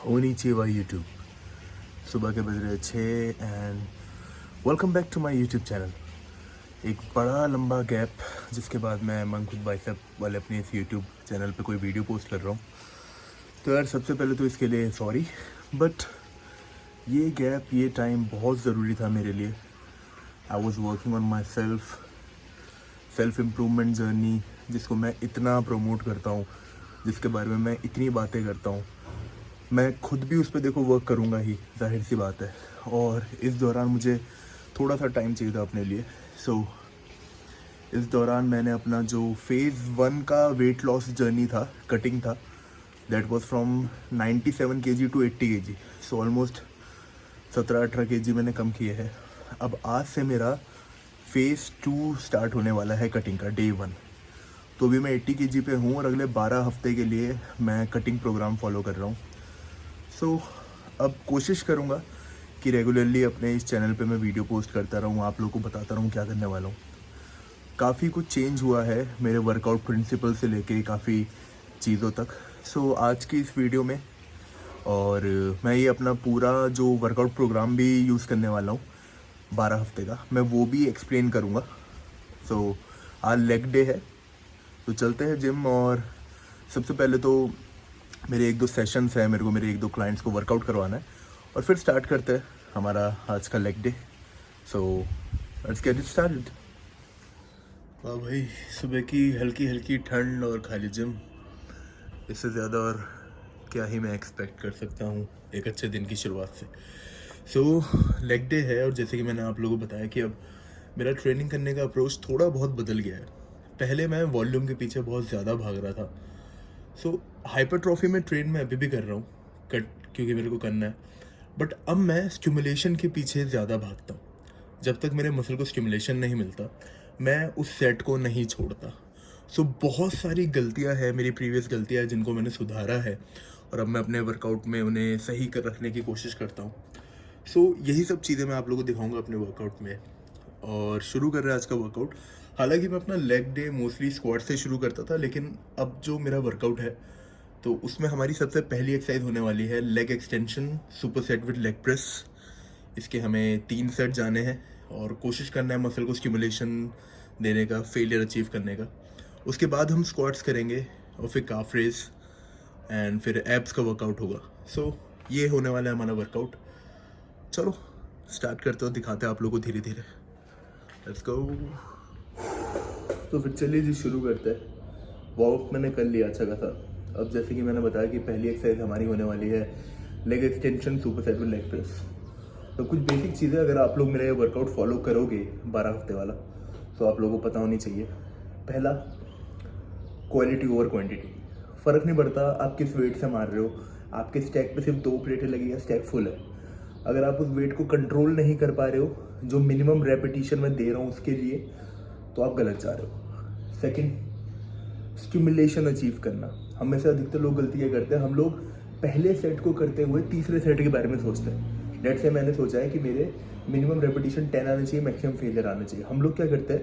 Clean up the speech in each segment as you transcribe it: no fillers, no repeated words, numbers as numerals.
ओनीचिवा YouTube. सुबह के बज रहे 6 and welcome back to my YouTube channel. एक बड़ा लंबा गैप जिसके बाद मैं मंक विद बाइसेप वाले अपने इस यूट्यूब चैनल पे कोई वीडियो पोस्ट कर रहा हूँ। तो यार सबसे पहले तो इसके लिए सॉरी, बट ये गैप, ये टाइम बहुत ज़रूरी था मेरे लिए। I was working on my self improvement journey, जिसको मैं इतना प्रमोट करता हूँ, जिसके बारे में मैं इतनी बातें करता हूँ। मैं खुद भी उस पर देखो वर्क करूँगा ही, जाहिर सी बात है। और इस दौरान मुझे थोड़ा सा टाइम चाहिए था अपने लिए। सो इस दौरान मैंने अपना जो फेज़ 1 का वेट लॉस जर्नी था, कटिंग था, that was from 97 kg to 80 kg। So almost 17-18 kg मैंने कम किए हैं। अब आज से मेरा फेज़ 2 स्टार्ट होने वाला है कटिंग का, डे 1। तो अभी मैं 80 kg पे हूँ और अगले 12 हफ्ते के लिए मैं कटिंग प्रोग्राम फॉलो कर रहा हूँ। सो अब कोशिश करूँगा कि रेगुलरली अपने इस चैनल पे मैं वीडियो पोस्ट करता रहूँ, आप लोगों को बताता रहूँ क्या करने वाला हूँ। काफ़ी कुछ चेंज हुआ है मेरे वर्कआउट प्रिंसिपल से लेके काफ़ी चीज़ों तक। सो आज की इस वीडियो में और मैं ये अपना पूरा जो वर्कआउट प्रोग्राम भी यूज़ करने वाला हूँ 12 हफ्ते का, मैं वो भी एक्सप्लेन करूँगा। सो आज लेग डे है, तो चलते हैं जिम। और सबसे पहले तो मेरे 1-2 सेशंस हैं, मेरे को मेरे 1-2 क्लाइंट्स को वर्कआउट करवाना है और फिर स्टार्ट करते हैं हमारा आज का leg day. So let's get it started. वाह भाई, सुबह की हल्की हल्की ठंड और खाली जिम, इससे ज़्यादा और क्या ही मैं एक्सपेक्ट कर सकता हूँ एक अच्छे दिन की शुरुआत से। सो लेग डे है और जैसे कि मैंने आप लोगों को बताया कि अब मेरा ट्रेनिंग करने का अप्रोच थोड़ा बहुत बदल गया है। पहले मैं वॉल्यूम के पीछे बहुत ज़्यादा भाग रहा था। सो हाइपरट्रॉफी में ट्रेन मैं अभी भी कर रहा हूँ कट, क्योंकि मेरे को करना है। बट अब मैं स्टिमुलेशन के पीछे ज़्यादा भागता हूँ। जब तक मेरे मसल को स्टिमुलेशन नहीं मिलता, मैं उस सेट को नहीं छोड़ता। सो बहुत सारी गलतियाँ हैं, मेरी प्रीवियस गलतियाँ हैं जिनको मैंने सुधारा है और अब मैं अपने वर्कआउट में उन्हें सही कर रखने की कोशिश करता हूँ। सो यही सब चीज़ें मैं आप लोगों को दिखाऊंगा अपने वर्कआउट में। और शुरू कर रहे हैं आज का वर्कआउट। हालांकि मैं अपना लेग डे मोस्टली स्क्वाट से शुरू करता था, लेकिन अब जो मेरा वर्कआउट है तो उसमें हमारी सबसे पहली एक्सरसाइज होने वाली है leg extension super set with leg press. इसके हमें 3 सेट जाने हैं और कोशिश करना है मसल को स्टिमुलेशन देने का, फेलियर अचीव करने का। उसके बाद हम स्क्वाट्स करेंगे और फिर काफ रेज एंड फिर एब्स का वर्कआउट होगा। सो ये होने वाला है हमारा वर्कआउट। चलो स्टार्ट करते हो, दिखाते हैं आप लोगों को धीरे धीरे। Let's go. तो फिर चलिए जी शुरू करते हैं। वॉर्म मैंने कर लिया अच्छा खासा। अब जैसे कि मैंने बताया कि पहली एक्सरसाइज हमारी होने वाली है leg extension super set with leg press. तो कुछ बेसिक चीज़ें अगर आप लोग मेरा ये वर्कआउट फॉलो करोगे 12 हफ्ते वाला, तो आप लोगों को पता होनी चाहिए। पहला, क्वालिटी ओवर क्वांटिटी। फ़र्क नहीं पड़ता आप किस वेट से मार रहे हो, आपके स्टैक पे सिर्फ 2 प्लेटें लगी या स्टैक फुल है। अगर आप उस वेट को कंट्रोल नहीं कर पा रहे हो जो मिनिमम रेपिटेशन मैं दे रहा हूँ उसके लिए, तो आप गलत जा रहे हो। सेकंड, स्टिमुलेशन अचीव करना। हम में से अधिकतर लोग गलती क्या करते हैं, हम लोग पहले सेट को करते हुए तीसरे सेट के बारे में सोचते हैं। लेट्स से मैंने सोचा है कि मेरे मिनिमम रेपिटेशन 10 आना चाहिए, मैक्सिमम फेलियर आना चाहिए। हम लोग क्या करते हैं,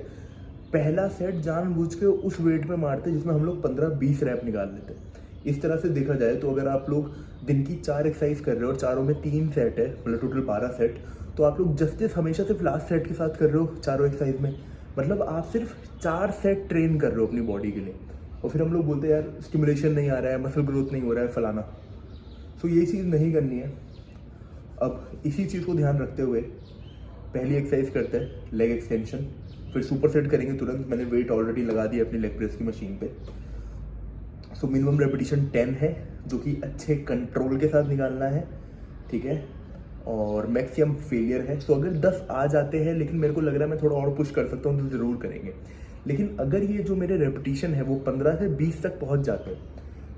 पहला सेट जानबूझ के उस वेट पे मारते हैं जिसमें हम लोग 15-20 रैप निकाल लेते हैं। इस तरह से देखा जाए तो अगर आप लोग दिन की 4 एक्सरसाइज कर रहे हो और चारों में 3 सेट है, मतलब टोटल 12 सेट, तो आप लोग जस्टिस हमेशा सिर्फ लास्ट सेट के साथ कर रहे हो चारों एक्सरसाइज में। मतलब आप सिर्फ 4 सेट ट्रेन कर रहे हो अपनी बॉडी के लिए, और फिर हम लोग बोलते हैं यार स्टिमुलेशन नहीं आ रहा है, मसल ग्रोथ नहीं हो रहा है, फलाना। सो ये चीज़ नहीं करनी है। अब इसी चीज़ को ध्यान रखते हुए पहली एक्सरसाइज करते हैं लेग एक्सटेंशन, फिर सुपर सेट करेंगे तुरंत। मैंने वेट ऑलरेडी लगा दिया अपनी लेग प्रेस की मशीन पे। सो मिनिमम रेपिटेशन 10 है, जो कि अच्छे कंट्रोल के साथ निकालना है, ठीक है। और मैक्सिमम फेलियर है। सो अगर 10 आ जाते हैं, लेकिन मेरे को लग रहा है मैं थोड़ा और पुश कर सकता हूँ, तो ज़रूर करेंगे। लेकिन अगर ये जो मेरे रेपिटेशन है वो 15 से 20 तक पहुँच जाते हैं,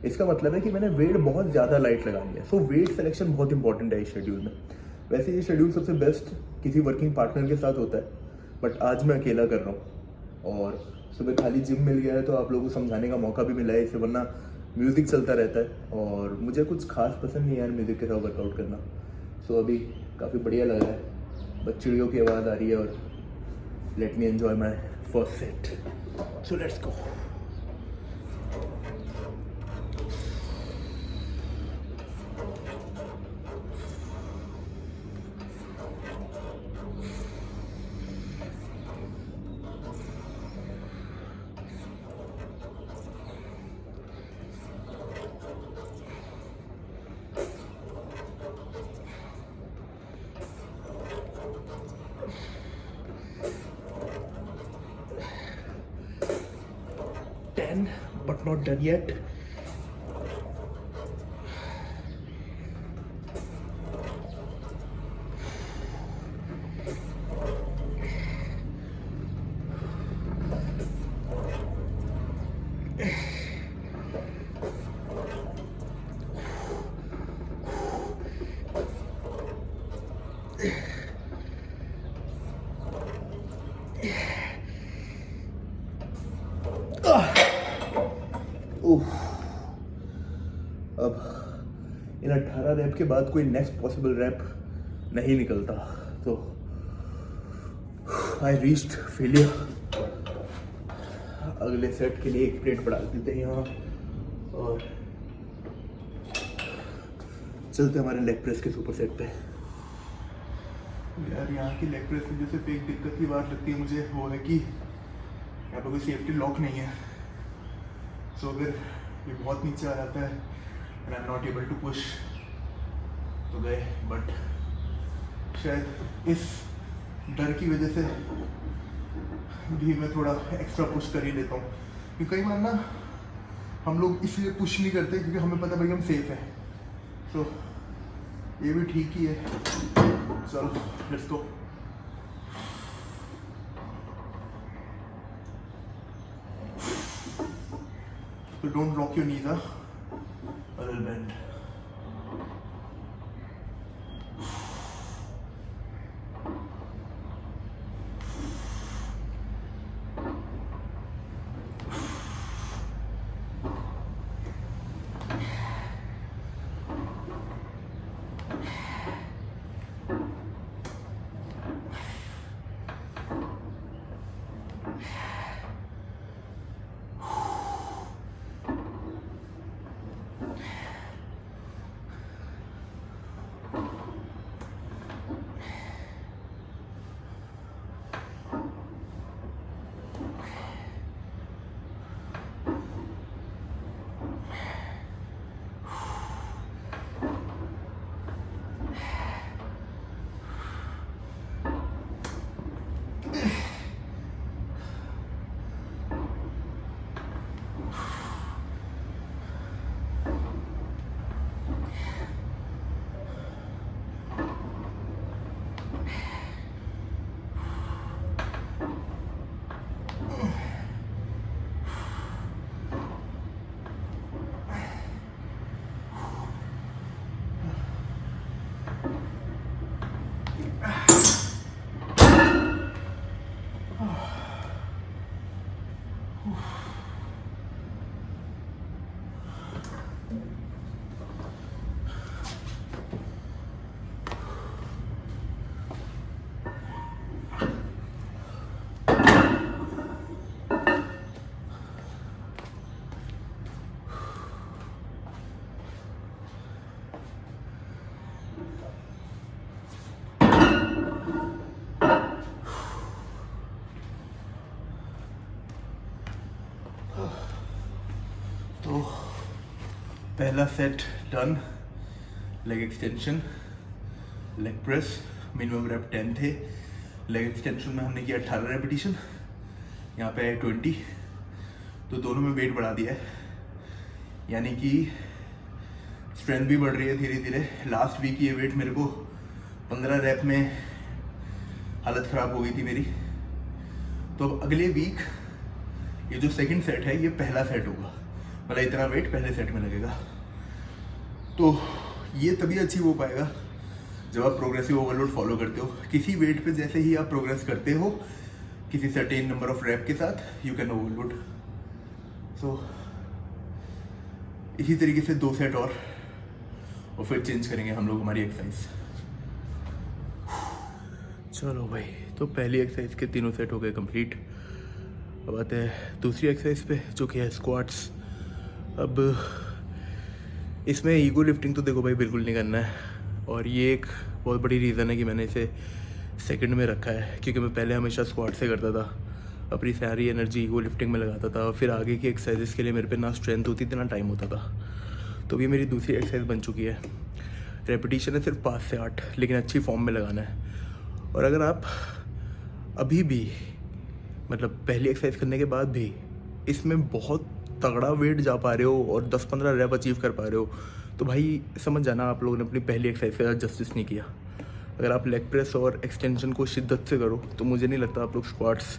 इसका मतलब है कि मैंने वेट बहुत ज़्यादा लाइट लगा लिया। सो वेट सिलेक्शन बहुत इंपॉर्टेंट है इस शेड्यूल में। वैसे ये शेड्यूल सबसे बेस्ट किसी वर्किंग पार्टनर के साथ होता है, बट आज मैं अकेला कर रहा हूँ। और सुबह खाली जिम मिल गया है तो आप लोगों को समझाने का मौका भी मिला है इसे, वरना म्यूज़िक चलता रहता है और मुझे कुछ खास पसंद नहीं है यार म्यूज़िक के साथ वर्कआउट करना। सो अभी काफ़ी बढ़िया लग रहा है, बस चिड़ियों की आवाज़ आ रही है और let me enjoy my first set. So let's go. not done yet. अब इन 18 रैप के बाद कोई नेक्स्ट पॉसिबल रैप नहीं निकलता, तो आई रीच्ड फेलियर। अगले सेट के लिए एक प्लेट बढ़ा देते हैं यहाँ और चलते हमारे लेग प्रेस के सुपर सेट पे। यार यहाँ की लेग प्रेस में जो सिर्फ एक दिक्कत की बात लगती है मुझे, वो है कि यहाँ पर कोई सेफ्टी लॉक नहीं है। सो अगर ये बहुत नीचे आ जाता है and I'm not able to push तो गए। बट शायद इस डर की वजह से भी मैं थोड़ा एक्स्ट्रा पुश कर ही लेता हूँ, क्योंकि कई बार ना हम लोग इसलिए पुश नहीं करते क्योंकि हमें पता भाई हम सेफ हैं। तो ये भी ठीक ही है। चलो let's go. So don't lock your knees, a little bend. तो पहला set done, leg extension, leg press, minimum rape 10 थे। लेग एक्सटेंशन में हमने किया 18 रेपिटेशन, यहाँ पे 20, तो दोनों में वेट बढ़ा दिया है, यानी कि स्ट्रेंथ भी बढ़ रही है धीरे धीरे। लास्ट वीक ये वेट मेरे को 15 रैप में हालत ख़राब हो गई थी मेरी। तो अब अगले वीक ये जो सेकंड सेट है ये पहला सेट होगा, मतलब इतना वेट पहले सेट में लगेगा। तो ये तभी अचीव हो पाएगा जब आप प्रोग्रेसिव ओवरलोड फॉलो करते हो। किसी वेट पे जैसे ही आप प्रोग्रेस करते हो किसी सर्टेन नंबर ऑफ रैप के साथ, यू कैन ओवरलोड। सो इसी तरीके से 2 सेट और फिर चेंज करेंगे हम लोग हमारी एक्सरसाइज। चलो भाई, तो पहली एक्सरसाइज के तीनों सेट हो गए कंप्लीट। अब आते हैं दूसरी एक्सरसाइज पे जो कि है स्क्वाट्स। अब इसमें ईगो लिफ्टिंग तो देखो भाई बिल्कुल नहीं करना है, और ये एक बहुत बड़ी रीज़न है कि मैंने इसे सेकंड में रखा है, क्योंकि मैं पहले हमेशा स्क्वाट से करता था, अपनी सारी एनर्जी ईगो लिफ्टिंग में लगाता था, और फिर आगे की एक्सरसाइजेस के लिए मेरे पे ना स्ट्रेंथ होती थी ना टाइम होता था। तो ये मेरी दूसरी एक्सरसाइज बन चुकी है। रेपिटेशन है सिर्फ 5 से 8, लेकिन अच्छी फॉर्म में लगाना है। और अगर आप अभी भी मतलब पहली एक्सरसाइज करने के बाद भी इसमें बहुत तगड़ा वेट जा पा रहे हो और 10-15 रैप अचीव कर पा रहे हो, तो भाई समझ जाना आप लोगों ने अपनी पहली एक्सरसाइज का जस्टिस नहीं किया। अगर आप लेग प्रेस और एक्सटेंशन को शिद्दत से करो तो मुझे नहीं लगता आप लोग स्क्वाट्स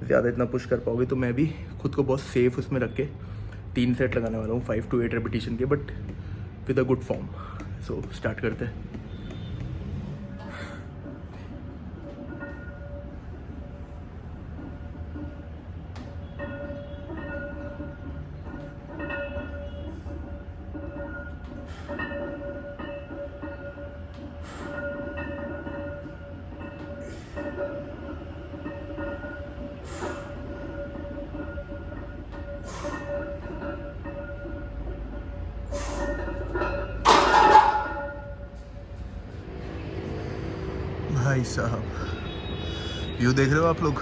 ज़्यादा इतना पुश कर पाओगे। तो मैं भी खुद को बहुत सेफ उसमें रख के 3 सेट लगाने वाला हूँ 5 to 8 रेपिटेशन के, but with a good form. So start करते हैं। भाई साहब व्यू देख रहे हो आप लोग,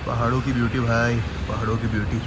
पहाड़ों की ब्यूटी भाई, पहाड़ों की ब्यूटी।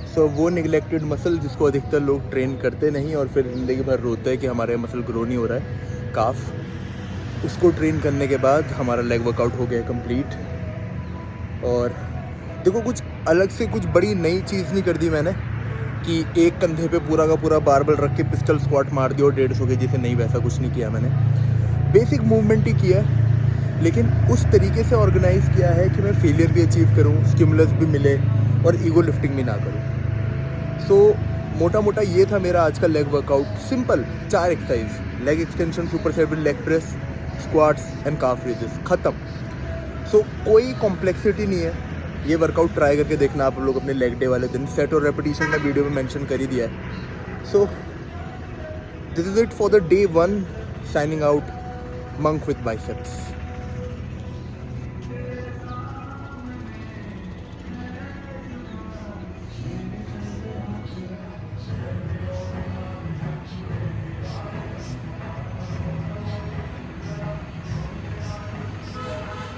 सो वो निगलेक्टेड मसल जिसको अधिकतर लोग ट्रेन करते नहीं और फिर ज़िंदगी भर रोते हैं कि हमारे मसल ग्रो नहीं हो रहा है, काफ, उसको ट्रेन करने के बाद हमारा लेग वर्कआउट हो गया कंप्लीट। और देखो कुछ अलग से कुछ बड़ी नई चीज़ नहीं कर दी मैंने कि एक कंधे पे पूरा का पूरा बारबल रख के पिस्टल स्क्वाट मार दिया और 150 के जैसे, नहीं, वैसा कुछ नहीं किया मैंने। बेसिक मूवमेंट ही किया, लेकिन उस तरीके से ऑर्गेनाइज किया है कि मैं फेलियर भी अचीव करूँ, स्टिमुलस भी मिले और ईगो लिफ्टिंग भी ना करूँ। सो मोटा मोटा ये था मेरा आज का leg workout. Simple 4 exercise, leg extension, super seven, leg press, squats and calf raises, ख़त्म। सो कोई कॉम्प्लेक्सिटी नहीं है। ये वर्कआउट ट्राई करके देखना आप लोग अपने लेग डे वाले दिन। सेट और रेपिटेशन मैं वीडियो में मेंशन कर ही दिया है। So this is it for the day 1। Signing out, monk with biceps.